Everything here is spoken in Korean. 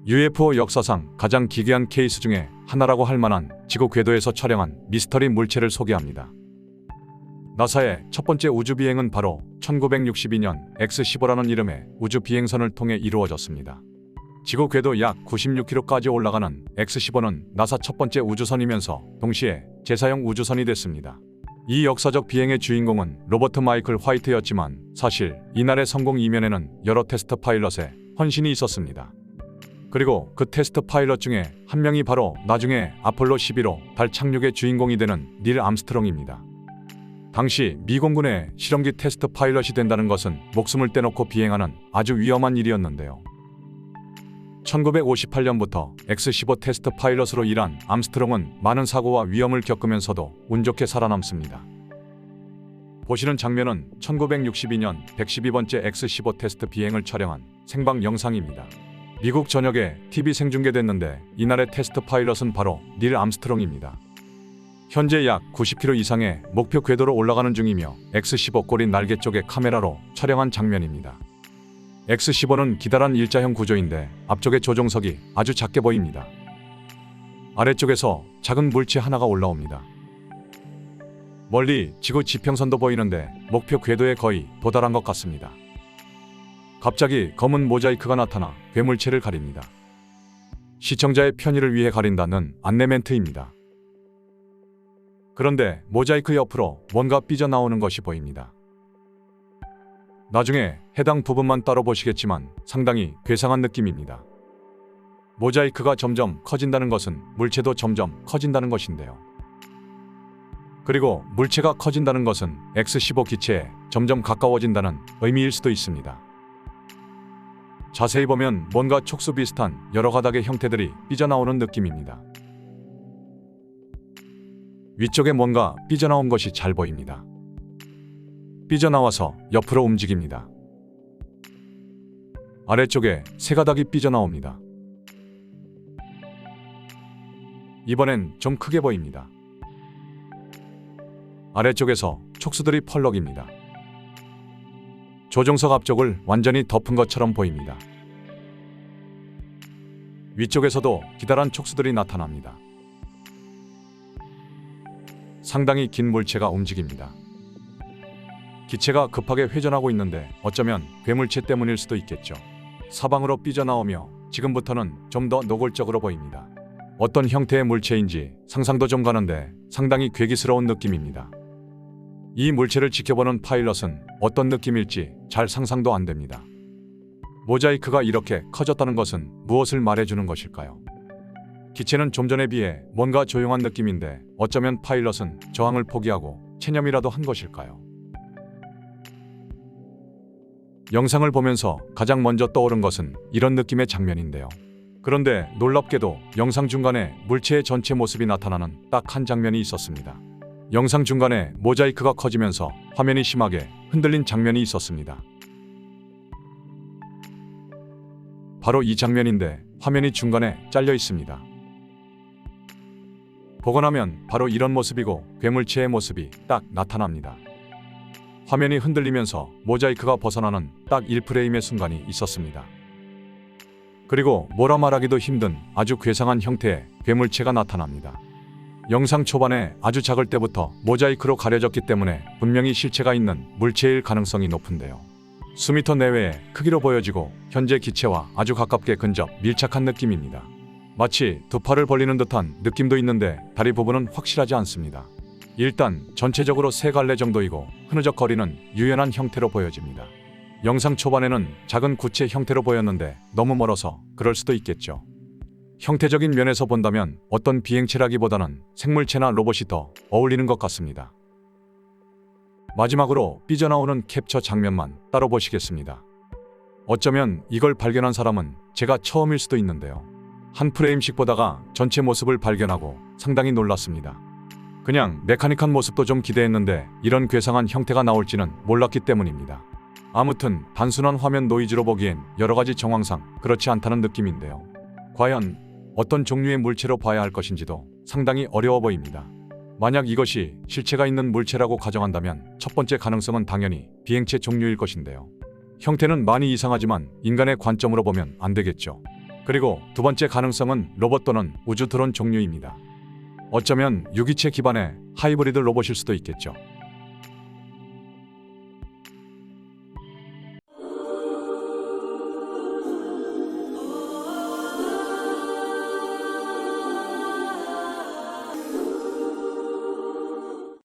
UFO 역사상 가장 기괴한 케이스 중에 하나라고 할 만한 지구 궤도에서 촬영한 미스터리 물체를 소개합니다. 나사의 첫 번째 우주 비행은 바로 1962년 X-15라는 이름의 우주 비행선을 통해 이루어졌습니다. 지구 궤도 약 96km까지 올라가는 X-15는 나사 첫 번째 우주선이면서 동시에 제사형 우주선이 됐습니다. 이 역사적 비행의 주인공은 로버트 마이클 화이트였지만 사실 이날의 성공 이면에는 여러 테스트 파일럿의 헌신이 있었습니다. 그리고 그 테스트 파일럿 중에 한 명이 바로 나중에 아폴로 11호 달 착륙의 주인공이 되는 닐 암스트롱입니다. 당시 미공군의 실험기 테스트 파일럿이 된다는 것은 목숨을 떼놓고 비행하는 아주 위험한 일이었는데요. 1958년부터 X-15 테스트 파일럿으로 일한 암스트롱은 많은 사고와 위험을 겪으면서도 운 좋게 살아남습니다. 보시는 장면은 1962년 112번째 X-15 테스트 비행을 촬영한 생방 영상입니다. 미국 전역에 TV 생중계됐는데 이날의 테스트 파일럿은 바로 닐 암스트롱입니다. 현재 약 90km 이상의 목표 궤도로 올라가는 중이며 X-15 꼬리 날개 쪽의 카메라로 촬영한 장면입니다. X-15는 기다란 일자형 구조인데 앞쪽의 조종석이 아주 작게 보입니다. 아래쪽에서 작은 물체 하나가 올라옵니다. 멀리 지구 지평선도 보이는데 목표 궤도에 거의 도달한 것 같습니다. 갑자기 검은 모자이크가 나타나 괴물체를 가립니다. 시청자의 편의를 위해 가린다는 안내 멘트입니다. 그런데 모자이크 옆으로 뭔가 삐져나오는 것이 보입니다. 나중에 해당 부분만 따로 보시겠지만 상당히 괴상한 느낌입니다. 모자이크가 점점 커진다는 것은 물체도 점점 커진다는 것인데요. 그리고 물체가 커진다는 것은 X-15 기체에 점점 가까워진다는 의미일 수도 있습니다. 자세히 보면 뭔가 촉수 비슷한 여러 가닥의 형태들이 삐져나오는 느낌입니다. 위쪽에 뭔가 삐져나온 것이 잘 보입니다. 삐져나와서 옆으로 움직입니다. 아래쪽에 세 가닥이 삐져나옵니다. 이번엔 좀 크게 보입니다. 아래쪽에서 촉수들이 펄럭입니다. 조종석 앞쪽을 완전히 덮은 것처럼 보입니다. 위쪽에서도 기다란 촉수들이 나타납니다. 상당히 긴 물체가 움직입니다. 기체가 급하게 회전하고 있는데 어쩌면 괴물체 때문일 수도 있겠죠. 사방으로 삐져나오며 지금부터는 좀 더 노골적으로 보입니다. 어떤 형태의 물체인지 상상도 좀 가는데 상당히 괴기스러운 느낌입니다. 이 물체를 지켜보는 파일럿은 어떤 느낌일지 잘 상상도 안 됩니다. 모자이크가 이렇게 커졌다는 것은 무엇을 말해주는 것일까요? 기체는 좀 전에 비해 뭔가 조용한 느낌인데 어쩌면 파일럿은 저항을 포기하고 체념이라도 한 것일까요? 영상을 보면서 가장 먼저 떠오른 것은 이런 느낌의 장면인데요. 그런데 놀랍게도 영상 중간에 물체의 전체 모습이 나타나는 딱 한 장면이 있었습니다. 영상 중간에 모자이크가 커지면서 화면이 심하게 흔들린 장면이 있었습니다. 바로 이 장면인데 화면이 중간에 잘려 있습니다. 보고 나면 바로 이런 모습이고 괴물체의 모습이 딱 나타납니다. 화면이 흔들리면서 모자이크가 벗어나는 딱 1프레임의 순간이 있었습니다. 그리고 뭐라 말하기도 힘든 아주 괴상한 형태의 괴물체가 나타납니다. 영상 초반에 아주 작을 때부터 모자이크로 가려졌기 때문에 분명히 실체가 있는 물체일 가능성이 높은데요. 수미터 내외의 크기로 보여지고 현재 기체와 아주 가깝게 근접 밀착한 느낌입니다. 마치 두 팔을 벌리는 듯한 느낌도 있는데 다리 부분은 확실하지 않습니다. 일단 전체적으로 세 갈래 정도이고 흐느적거리는 유연한 형태로 보여집니다. 영상 초반에는 작은 구체 형태로 보였는데 너무 멀어서 그럴 수도 있겠죠. 형태적인 면에서 본다면 어떤 비행체라기보다는 생물체나 로봇이 더 어울리는 것 같습니다. 마지막으로 삐져나오는 캡처 장면만 따로 보시겠습니다. 어쩌면 이걸 발견한 사람은 제가 처음일 수도 있는데요. 한 프레임씩 보다가 전체 모습을 발견하고 상당히 놀랐습니다. 그냥 메카닉한 모습도 좀 기대했는데 이런 괴상한 형태가 나올지는 몰랐기 때문입니다. 아무튼 단순한 화면 노이즈로 보기엔 여러가지 정황상 그렇지 않다는 느낌인데요. 과연 어떤 종류의 물체로 봐야 할 것인지도 상당히 어려워 보입니다. 만약 이것이 실체가 있는 물체라고 가정한다면 첫 번째 가능성은 당연히 비행체 종류일 것인데요. 형태는 많이 이상하지만 인간의 관점으로 보면 안 되겠죠. 그리고 두 번째 가능성은 로봇 또는 우주 드론 종류입니다. 어쩌면 유기체 기반의 하이브리드 로봇일 수도 있겠죠.